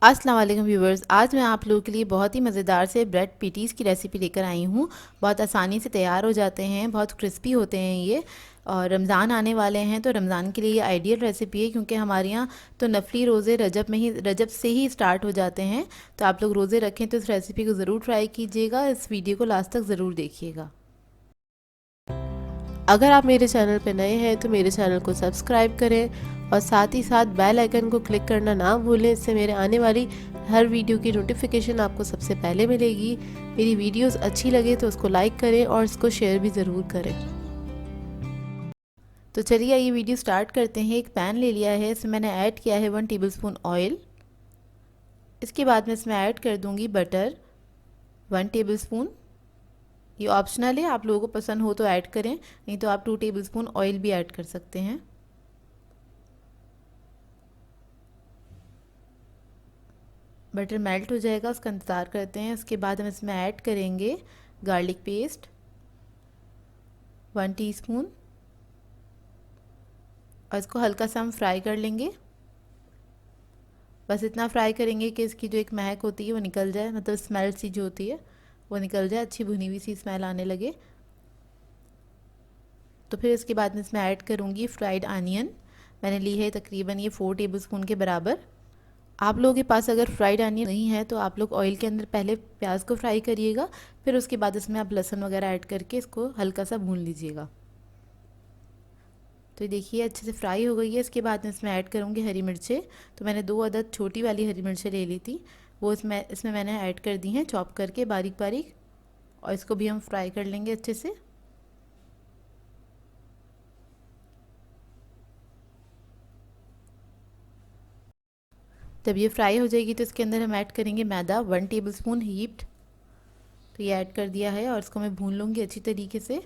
अस्सलाम वालेकुम व्यूवर्स, आज मैं आप लोगों के लिए बहुत ही मज़ेदार से ब्रेड पैटीज़ की रेसिपी लेकर आई हूँ। बहुत आसानी से तैयार हो जाते हैं, बहुत क्रिस्पी होते हैं ये। और रमज़ान आने वाले हैं तो रमज़ान के लिए ये आइडियल रेसिपी है, क्योंकि हमारे यहाँ तो नफली रोज़े रजब से ही स्टार्ट हो जाते हैं। तो आप लोग रोज़े रखें तो इस रेसिपी को ज़रूर ट्राई कीजिएगा। इस वीडियो को लास्ट तक ज़रूर देखिएगा। अगर आप मेरे चैनल पर नए हैं तो मेरे चैनल को सब्सक्राइब करें और साथ ही साथ बेल आइकन को क्लिक करना ना भूलें। इससे मेरे आने वाली हर वीडियो की नोटिफिकेशन आपको सबसे पहले मिलेगी। मेरी वीडियोस अच्छी लगे तो उसको लाइक करें और इसको शेयर भी ज़रूर करें। तो चलिए ये वीडियो स्टार्ट करते हैं। एक पैन ले लिया है, इसमें मैंने ऐड किया है 1 टेबलस्पून ऑयल। इसके बाद मैं इसमें ऐड कर दूँगी बटर 1 टेबलस्पून। ये ऑप्शनल है, आप लोगों को पसंद हो तो ऐड करें, नहीं तो आप 2 टेबलस्पून ऑयल भी ऐड कर सकते हैं। बटर मेल्ट हो जाएगा, उसका इंतज़ार करते हैं। उसके बाद हम इसमें ऐड करेंगे गार्लिक पेस्ट 1 टीस्पून और इसको हल्का सा हम फ्राई कर लेंगे। बस इतना फ्राई करेंगे कि इसकी जो एक महक होती है वो निकल जाए, मतलब स्मेल सी जो होती है वो निकल जाए, अच्छी भुनी हुई सी स्मेल आने लगे। तो फिर इसके बाद में इसमें ऐड करूँगी फ्राइड आनियन। मैंने ली है तकरीबन ये 4 टेबलस्पून के बराबर। आप लोगों के पास अगर फ्राइड अनियन नहीं है तो आप लोग ऑयल के अंदर पहले प्याज को फ्राई करिएगा, फिर उसके बाद इसमें आप लहसुन वगैरह ऐड करके इसको हल्का सा भून लीजिएगा। तो ये देखिए अच्छे से फ्राई हो गई है। इसके बाद मैं इसमें ऐड करूँगी हरी मिर्चें। तो मैंने 2 अदद छोटी वाली हरी मिर्चें ले ली थी, वो इसमें मैंने ऐड कर दी हैं चॉप करके बारीक बारीक, और इसको भी हम फ्राई कर लेंगे अच्छे से। जब ये फ्राई हो जाएगी तो इसके अंदर हम ऐड करेंगे मैदा 1 टेबलस्पून हीप्ड। तो ये ऐड कर दिया है और इसको मैं भून लूँगी अच्छी तरीके से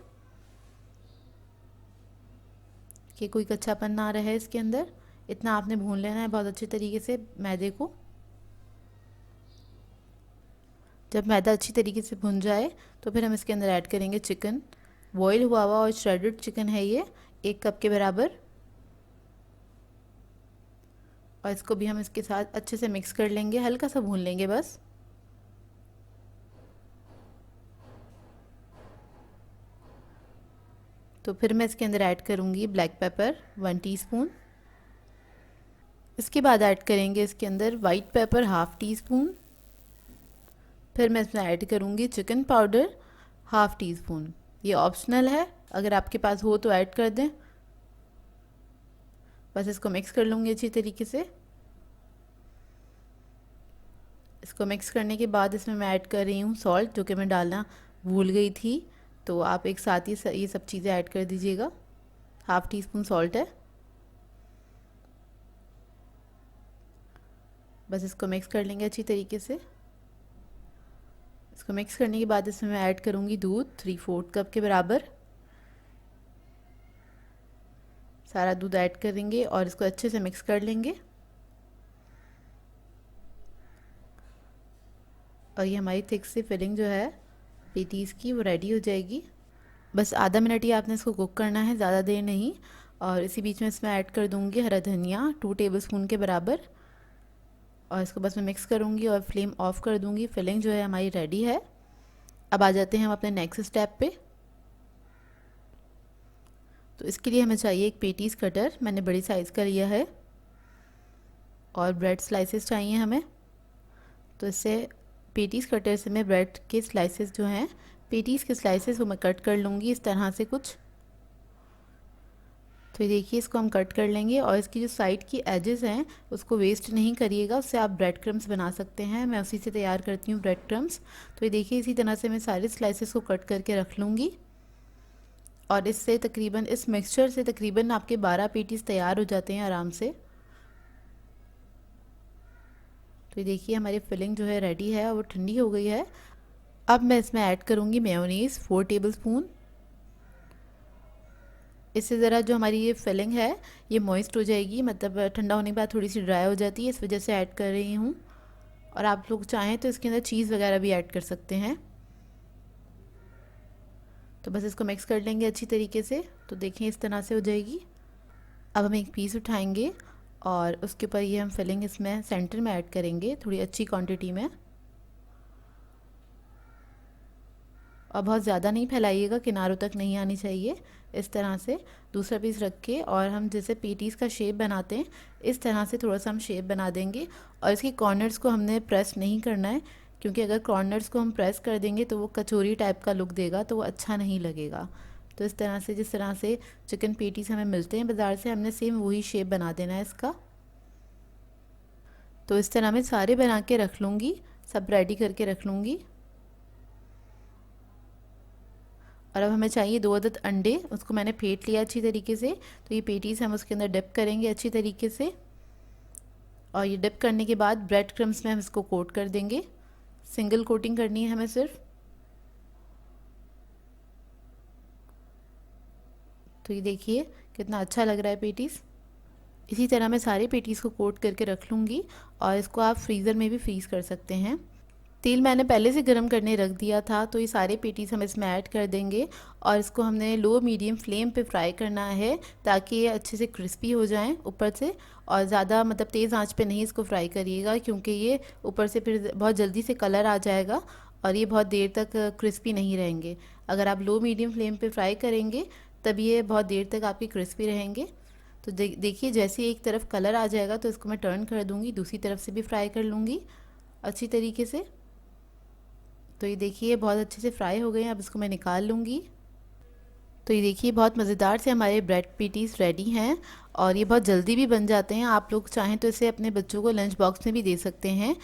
कि कोई कच्चापन ना रहे इसके अंदर। इतना आपने भून लेना है बहुत अच्छे तरीके से मैदे को। जब मैदा अच्छी तरीके से भुन जाए तो फिर हम इसके अंदर ऐड करेंगे चिकन। बॉयल हुआ हुआ और श्रेडेड चिकन है ये 1 कप के बराबर, और इसको भी हम इसके साथ अच्छे से मिक्स कर लेंगे, हल्का सा भून लेंगे बस। तो फिर मैं इसके अंदर ऐड करूँगी ब्लैक पेपर 1 टीस्पून। इसके बाद ऐड करेंगे इसके अंदर white paper half tea spoon. फिर मैं इसमें ऐड करूँगी chicken powder half tea spoon. ये ऑप्शनल है, अगर आपके पास हो तो ऐड कर दें। बस इसको मिक्स कर लूँगी अच्छी तरीके से। इसको मिक्स करने के बाद इसमें मैं ऐड कर रही हूँ सॉल्ट, जो कि मैं डालना भूल गई थी। तो आप एक साथ ही ये सब चीज़ें ऐड कर दीजिएगा। हाफ़ टी स्पून सॉल्ट है। बस इसको मिक्स कर लेंगे अच्छी तरीके से। इसको मिक्स करने के बाद इसमें मैं ऐड करूँगी दूध 3/4 कप के बराबर। सारा दूध ऐड करेंगे और इसको अच्छे से मिक्स कर लेंगे। और ये हमारी थिक सी फिलिंग जो है पेटीज़ की वो रेडी हो जाएगी। बस आधा मिनट ही आपने इसको कुक करना है, ज़्यादा देर नहीं। और इसी बीच में इसमें ऐड कर दूँगी हरा धनिया 2 टेबलस्पून के बराबर, और इसको बस मैं मिक्स करूँगी और फ्लेम ऑफ कर दूँगी। फिलिंग जो है हमारी रेडी है। अब आ जाते हैं हम अपने नेक्स्ट स्टेप पे। तो इसके लिए हमें चाहिए एक पेटीज़ कटर, मैंने बड़ी साइज़ का लिया है, और ब्रेड स्लाइसेस चाहिए हमें। तो इससे पेटीज़ कटर से मैं ब्रेड के स्लाइसेस जो हैं, पेटीज़ के स्लाइसेस वो मैं कट कर लूँगी इस तरह से कुछ। तो ये देखिए इसको हम कट कर लेंगे, और इसकी जो साइड की एजेस हैं उसको वेस्ट नहीं करिएगा, उससे आप ब्रेड क्रम्स बना सकते हैं। मैं उसी से तैयार करती हूँ ब्रेड क्रम्स। तो ये देखिए इसी तरह से मैं सारे स्लाइसेस को कट करके रख लूँगी, और इससे तकरीबन इस मिक्सचर से तकरीबन आपके 12 पेटीज़ तैयार हो जाते हैं आराम से। तो ये देखिए हमारी फिलिंग जो है रेडी है और वो ठंडी हो गई है। अब मैं इसमें ऐड करूँगी मेयोनीज़ 4 टेबलस्पून। इससे ज़रा जो हमारी ये फिलिंग है ये मॉइस्ट हो जाएगी, मतलब ठंडा होने के बाद थोड़ी सी ड्राई हो जाती है, इस वजह से ऐड कर रही हूँ। और आप लोग चाहें तो इसके अंदर चीज़ वगैरह भी ऐड कर सकते हैं। तो बस इसको मिक्स कर लेंगे अच्छी तरीके से। तो देखें इस तरह से हो जाएगी। अब हम एक पीस उठाएंगे और उसके ऊपर ये हम फिलिंग इसमें सेंटर में ऐड करेंगे थोड़ी अच्छी क्वांटिटी में। और बहुत ज़्यादा नहीं फैलाइएगा, किनारों तक नहीं आनी चाहिए। इस तरह से दूसरा पीस रख के और हम जैसे पेटीज़ का शेप बनाते हैं इस तरह से थोड़ा सा हम शेप बना देंगे। और इसके कॉर्नर्स को हमने प्रेस नहीं करना है, क्योंकि अगर कॉर्नर्स को हम प्रेस कर देंगे तो वो कचौरी टाइप का लुक देगा, तो वो अच्छा नहीं लगेगा। तो इस तरह से जिस तरह से चिकन पेटीज़ हमें मिलते हैं बाज़ार से, हमने सेम वही शेप बना देना है इसका। तो इस तरह मैं सारे बना के रख लूँगी, सब रेडी करके रख लूँगी। और अब हमें चाहिए 2 अदद अंडे, उसको मैंने फेंट लिया अच्छी तरीके से। तो ये पेटीज़ हम उसके अंदर डिप करेंगे अच्छी तरीके से। और ये डिप करने के बाद ब्रेड क्रम्स में हम इसको कोट कर देंगे। सिंगल कोटिंग करनी है हमें सिर्फ। तो ये देखिए कितना अच्छा लग रहा है पेटीज़। इसी तरह मैं सारे पेटीज़ को कोट करके रख लूँगी और इसको आप फ्रीज़र में भी फ्रीज़ कर सकते हैं। तेल मैंने पहले से गर्म करने रख दिया था, तो ये सारे पेटीज़ हम इसमें ऐड कर देंगे और इसको हमने लो मीडियम फ्लेम पे फ्राई करना है ताकि ये अच्छे से क्रिस्पी हो जाएं ऊपर से। और ज़्यादा मतलब तेज़ आंच पे नहीं इसको फ्राई करिएगा, क्योंकि ये ऊपर से फिर बहुत जल्दी से कलर आ जाएगा और ये बहुत देर तक क्रिस्पी नहीं रहेंगे। अगर आप लो मीडियम फ्लेम पे फ्राई करेंगे तब ये बहुत देर तक आपके क्रिस्पी रहेंगे। तो देखिए जैसे एक तरफ कलर आ जाएगा तो इसको मैं टर्न कर दूँगी, दूसरी तरफ से भी फ्राई कर लूँगी अच्छी तरीके से। तो ये देखिए बहुत अच्छे से फ्राई हो गए हैं, अब इसको मैं निकाल लूँगी। तो ये देखिए बहुत मज़ेदार से हमारे ब्रेड पेटीज़ रेडी हैं और ये बहुत जल्दी भी बन जाते हैं। आप लोग चाहें तो इसे अपने बच्चों को लंच बॉक्स में भी दे सकते हैं,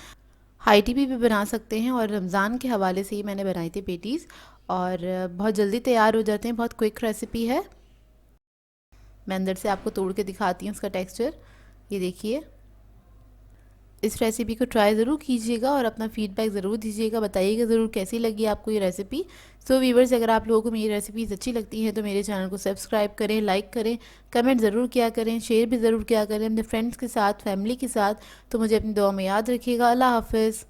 हाई टी भी बना सकते हैं। और रमज़ान के हवाले से ही मैंने बनाई थी पेटीज़ और बहुत जल्दी तैयार हो जाते हैं, बहुत क्विक रेसिपी है। मैं अंदर से आपको तोड़ के दिखाती हूँ उसका टेक्सचर। ये देखिए, इस रेसिपी को ट्राई ज़रूर कीजिएगा और अपना फीडबैक ज़रूर दीजिएगा, बताइएगा ज़रूर कैसी लगी आपको ये रेसिपी। सो व्यूवर्स, अगर आप लोगों को मेरी रेसिपीज़ अच्छी लगती हैं तो मेरे चैनल को सब्सक्राइब करें, लाइक करें, कमेंट ज़रूर किया करें, शेयर भी ज़रूर किया करें अपने फ्रेंड्स के साथ, फैमिली के साथ। तो मुझे अपनी दुआ में याद रखिएगा। अल्लाह हाफ़िज़।